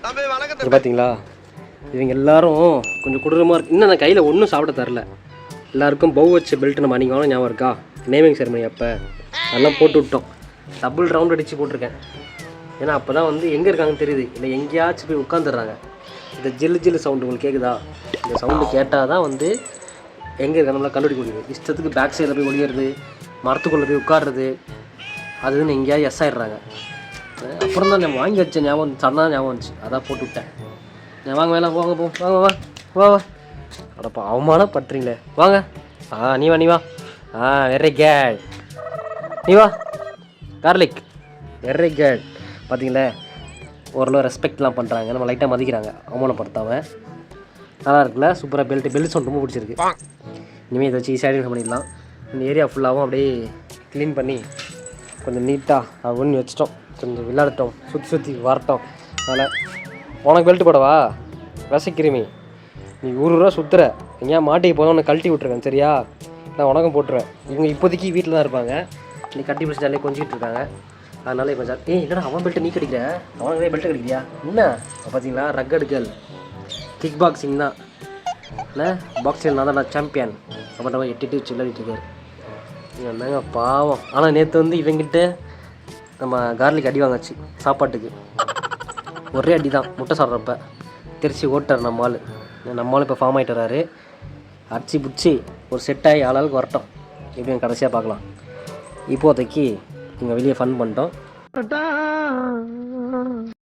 இங்கே பார்த்தீங்களா, இவங்க எல்லாரும் கொஞ்சம் கொடூரமாக இருக்கு. இன்னும் நான் கையில் ஒன்றும் சாப்பிட தரல. எல்லாருக்கும் பவு வச்ச பெல்ட் நம்ம அன்றைக்கி ஞாபகம் இருக்கா? நேமிங் செரமனி அப்போ அதெல்லாம் போட்டு விட்டோம். டபுள் ரவுண்ட் அடித்து போட்டிருக்கேன். ஏன்னா அப்போ தான் வந்து எங்கே இருக்காங்கன்னு தெரியுது. இல்லை எங்கேயாச்சும் போய் உட்காந்துடுறாங்க. இந்த ஜில்லு ஜில்லு சவுண்டு உங்களுக்கு கேட்குதா? இந்த சவுண்டு கேட்டால் தான் வந்து எங்கே இருக்க நம்மளால் கண்டுபிடிக்க முடியுது. இஷ்டத்துக்கு பேக் சைடில் போய் ஒளியிறது, மரத்துக்குள்ளே போய் உட்காடுறது, அதுன்னு எங்கேயாவது எஸ் ஆகிடுறாங்க. அப்புறம் தான் நான் வாங்கி வச்சேன் ஞாபகம் சன்னா ஞாபகம் வந்துச்சு. அதான் போட்டு விட்டேன். நான் வாங்க வேணாம், வாங்க போ, வாங்க வா வா வா. அடப்பா அவமானப்படுறீங்களே, வாங்க. நீ வா நீ வா. வெரி கேட், நீ வா. Garlic, very gate. பார்த்தீங்களே, ஓரளவு ரெஸ்பெக்ட்லாம் பண்ணுறாங்க, நம்ம லைட்டாக மதிக்கிறாங்க, அவமானப்படுத்தாமல். நல்லா இருக்குல்ல, சூப்பராக பெல்ட் சவுண்ட் ரொம்ப பிடிச்சிருக்கு. இனிமேல் இதை வச்சு ஈஸியாக பண்ணிடலாம். இந்த ஏரியா ஃபுல்லாகவும் அப்படியே க்ளீன் பண்ணி கொஞ்சம் நீட்டாக ஒன்று வச்சிட்டோம். கொஞ்சம் விளையாடட்டும், சுற்றி வரட்டும். அதனால் உனக்கு பெல்ட் போடவா? விசைக்கிருமி, நீ ஊரூரா சுற்றுற, எங்கேயா மாட்டிக்கு போனால் உன்னை கழட்டி விட்ருக்கேன் சரியா? நான் உனக்கும் போட்டுருவேன். இவங்க இப்போதைக்கு வீட்டில் தான் இருப்பாங்க. நீ கட்டி பிடிச்சி ஜாலியாக கொஞ்சிக்கிட்டு இருக்காங்க. அதனால் இப்போ இல்லைடா அவன் பெல்ட்டை நீ கடிக்கிற, அவனுக்கு பெல்ட்டை கடிக்கிறியா என்ன? பார்த்தீங்களா, ரக்கட் கேர்ள், கிக் பாக்ஸிங் தான் இல்லை, பாக்ஸிங் நான் தான் நான் சாம்பியன். அப்புறம் எட்டிட்டு சில்லடிட்டு இருக்காரு. என்னங்க பாவம். ஆனால் நேற்று வந்து இவங்கிட்ட நம்ம கார்லிக் அடி வாங்காச்சு சாப்பாட்டுக்கு. ஒரே அடி தான், முட்டை சாப்பிட்றப்ப தெரிச்சு ஓட்டார் நம்ம ஆள் இப்போ ஃபார்ம் ஆகிட்டு வராரு. அடிச்சு பிடிச்சி ஒரு செட் ஆகி ஆளாளுக்கு வரட்டும். எப்படியும் கடைசியாக பார்க்கலாம். இப்போதைக்கு இங்கே வெளியே ஃபன் பண்ணிட்டோம்.